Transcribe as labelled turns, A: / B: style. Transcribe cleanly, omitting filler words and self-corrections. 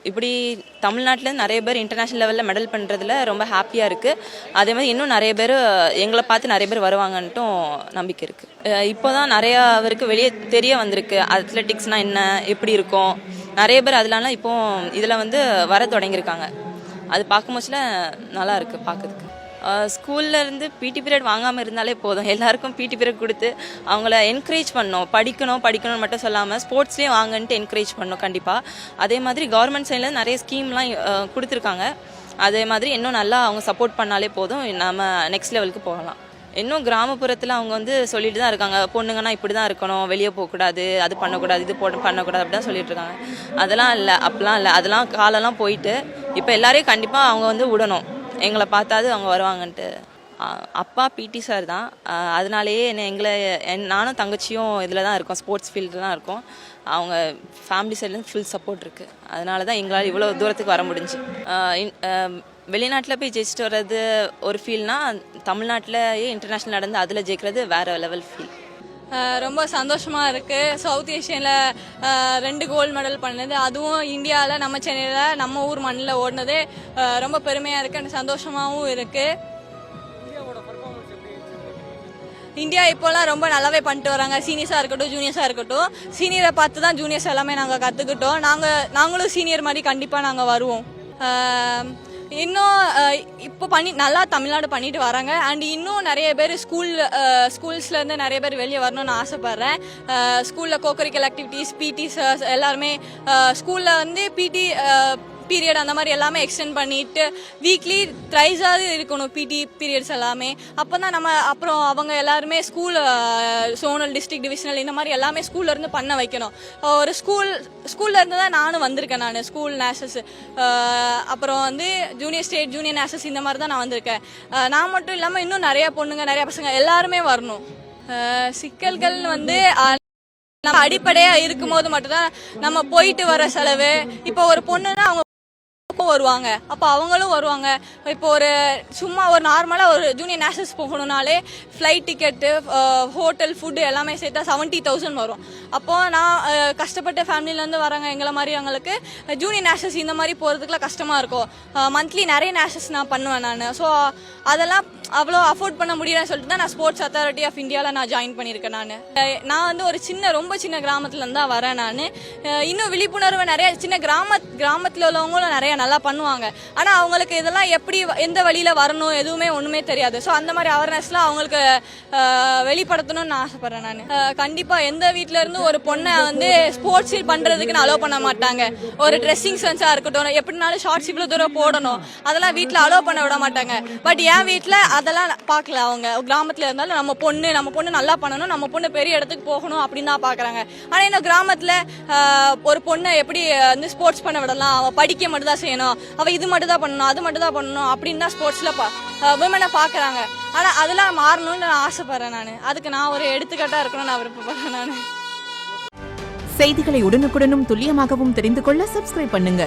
A: இப்படி தமிழ்நாட்டில் நிறைய பேர் இன்டர்நேஷ்னல் லெவலில் மெடல் பண்ணுறதுல ரொம்ப ஹாப்பியாக இருக்குது. அதே மாதிரி இன்னும் நிறைய பேர் எங்களை பார்த்து நிறைய பேர் வருவாங்கன்ட்டும் நம்பிக்கை இருக்குது. இப்போ தான் நிறையா அவருக்கு வெளியே தெரிய வந்திருக்கு அத்லெட்டிக்ஸ்னால் என்ன, எப்படி இருக்கும். நிறைய பேர் அதெல்லாம் இப்போ இதில் வந்து வர தொடங்கியிருக்காங்க. அது பார்க்கும்போதுல நல்லா இருக்குது பார்க்குறதுக்கு. ஸ்கூல்லேருந்து பிடி பீரியட் வாங்காமல் இருந்தாலே போதும். எல்லாருக்கும் பிடி பீரியட் கொடுத்து அவங்கள என்கரேஜ் பண்ணணும். படிக்கணும்னு மட்டும் சொல்லாமல் ஸ்போர்ட்ஸ்லேயே வாங்கன்ட்டு என்கரேஜ் பண்ணணும் கண்டிப்பாக. அதே மாதிரி கவர்மெண்ட் சைடில் நிறைய ஸ்கீம்லாம் கொடுத்துருக்காங்க. அதே மாதிரி இன்னும் நல்லா அவங்க சப்போர்ட் பண்ணாலே போதும், நம்ம நெக்ஸ்ட் லெவலுக்கு போகலாம். இன்னும் கிராமப்புறத்தில் அவங்க வந்து சொல்லிட்டு தான் இருக்காங்க, பொண்ணுங்கன்னா இப்படி தான் இருக்கணும், வெளியே போகக்கூடாது, அது பண்ணக்கூடாது, இது பண்ணக்கூடாது அப்படி தான் சொல்லிட்டு இருக்காங்க. அதெல்லாம் இல்லை, அப்படிலாம் இல்லை. அதெல்லாம் காலெல்லாம் போயிட்டு இப்போ எல்லாரையும் கண்டிப்பாக அவங்க வந்து விடணும். எங்களை பார்த்தாது அவங்க வருவாங்கன்ட்டு. அப்பா பிடி சார் தான், அதனாலேயே நானும் தங்கச்சியும் இதில் தான் இருக்கோம், ஸ்போர்ட்ஸ் ஃபீல்டில் தான் இருக்கோம். அவங்க ஃபேமிலி சைட்லேருந்து ஃபுல் சப்போர்ட் இருக்குது. அதனால தான் எங்களால் இவ்வளோ தூரத்துக்கு வர முடிஞ்சு. வெளிநாட்டில் போய் ஜெயிச்சுட்டு வர்றது ஒரு ஃபீல்னா, தமிழ்நாட்டிலேயே இன்டர்நேஷ்னல் நடந்து அதில் ஜெயிக்கிறது வேறு லெவல் ஃபீல்.
B: ரொம்ப சந்தோஷமாக இருக்குது. சவுத் ஏஷியனில் 2 கோல்டு மெடல் பண்ணது, அதுவும் இந்தியாவில் நம்ம சென்னையில் நம்ம ஊர் மண்ணில் ஓடினது ரொம்ப பெருமையாக இருக்குது, சந்தோஷமாகவும் இருக்குது. இந்தியா இப்போலாம் ரொம்ப நல்லாவே பண்ணிட்டு வராங்க. சீனியர்ஸாக இருக்கட்டும், ஜூனியர்ஸாக இருக்கட்டும். சீனியரை பார்த்து தான் ஜூனியர்ஸ் எல்லாமே நாங்கள் கற்றுக்கிட்டோம். நாங்களும் சீனியர் மாதிரி கண்டிப்பாக நாங்கள் வருவோம். இன்னும் இப்போ நல்லா தமிழ்நாடு பண்ணிட்டு வராங்க. அண்ட் இன்னும் நிறைய பேர் ஸ்கூல்ஸ்லேருந்து நிறைய பேர் வெளியே வரணும்னு ஆசைப்பட்றேன். ஸ்கூலில் கோகரிக்கல் ஆக்டிவிட்டீஸ், பிடி சார்ஸ் எல்லாருமே ஸ்கூலில் வந்து பிடி பீரியட் அந்த மாதிரி எல்லாமே எக்ஸ்டெண்ட் பண்ணிட்டு வீக்லி த்ரைஸாவது இருக்கணும் பிடி பீரியட்ஸ் எல்லாமே. அப்போ தான் அப்புறம் அவங்க எல்லாருமே சோனல், டிஸ்ட்ரிக்ட், டிவிஷனல் இந்த மாதிரி எல்லாமே ஸ்கூல்லேருந்து பண்ண வைக்கணும். ஒரு ஸ்கூல்லேருந்து தான் நானும் வந்திருக்கேன். நான் ஸ்கூல் நேஷனல்ஸ், அப்புறம் வந்து ஜூனியர் ஸ்டேட், ஜூனியர் நேஷனல்ஸ் இந்த மாதிரி தான் நான் வந்திருக்கேன். நான் மட்டும் இல்லாமல் இன்னும் நிறைய பொண்ணுங்க, நிறைய பசங்க எல்லாருமே வரணும். சிக்கல்கள் வந்து அடிப்படையா இருக்கும் போது மட்டும்தான் நம்ம போயிட்டு வர செலவு. இப்போ ஒரு பொண்ணுன்னா அவங்க வருவாங்க, அப்போ அவங்களும் வருவாங்க. இப்போ சும்மா ஒரு நார்மலாக ஒரு ஜூனியர் நேஷனல்ஸ் போகணும்னாலே ஃப்ளைட் டிக்கெட்டு, ஹோட்டல், ஃபுட்டு எல்லாமே சேர்த்தா 70,000 வரும். அப்போது நான் கஷ்டப்பட்ட ஃபேமிலியிலேருந்து வராங்க எங்களை மாதிரி அவங்களுக்கு ஜூனியர் நேஷனல்ஸ் இந்த மாதிரி போகிறதுக்குலாம் கஷ்டமாக இருக்கும். மந்த்லி நிறைய நேஷனல்ஸ் நான் பண்ணுவேன் நான். ஸோ அதெல்லாம் அவ்வளோ அஃபோர்ட் பண்ண முடியலன்னு சொல்லிட்டு தான் நான் ஸ்போர்ட்ஸ் அத்தாரிட்டி ஆஃப் இந்தியாவில் நான் ஜாயின் பண்ணியிருக்கேன். நான் வந்து ஒரு ரொம்ப சின்ன கிராமத்துலேருந்து தான் வரேன். நான் இன்னும் விழிப்புணர்வு நிறைய கிராமத்தில் உள்ளவங்களும் நிறைய நல்லா பண்ணுவாங்க. ஆனால் அவங்களுக்கு இதெல்லாம் எப்படி, எந்த வழியில் வரணும் எதுவுமே ஒன்றுமே தெரியாது. ஸோ அந்த மாதிரி அவேர்னஸ்லாம் அவங்களுக்கு வெளிப்படுத்தணும்னு நான் ஆசைப்பட்றேன். நான் கண்டிப்பாக எந்த வீட்டில இருந்து ஒரு பொண்ணை வந்து ஸ்போர்ட்ஸ் பண்ணுறதுக்கு நான் அலோவ் பண்ண மாட்டாங்க. ஒரு ட்ரெஸ்ஸிங் சென்ஸாக இருக்கட்டும், எப்படினாலும் ஷார்ட்ஸ் இவ்வளோ தூரம் போடணும், அதெல்லாம் வீட்டில் அலோவ் பண்ண விட மாட்டாங்க. பட் என் வீட்டில் அதெல்லாம் பார்க்கல. அவங்க கிராமத்தில் இருந்தாலும் நம்ம பொண்ணு நல்லா பண்ணணும், நம்ம பொண்ணு பெரிய இடத்துக்கு போகணும் அப்படின்னு தான் பார்க்குறாங்க. ஆனால் இன்னும் கிராமத்தில் ஒரு பொண்ணை எப்படி வந்து ஸ்போர்ட்ஸ் பண்ண விடலாம், அவள் படிக்க மட்டும் தான் செய்யணும், அவள் இது மட்டும் தான் பண்ணணும், அது மட்டும் தான் பண்ணணும் அப்படின்னு தான் ஸ்போர்ட்ஸில் விமனை பார்க்குறாங்க. ஆனால் அதெல்லாம் மாறணும்னு நான் ஆசைப்பட்றேன். நான் அதுக்கு நான் ஒரு எடுத்துக்காட்டாக இருக்கணும்னு நான் விருப்பப்படுறேன். நான்
C: செய்திகளை உடனுக்குடனும் துல்லியமாகவும் தெரிந்து கொள்ள சப்ஸ்கிரைப் பண்ணுங்க.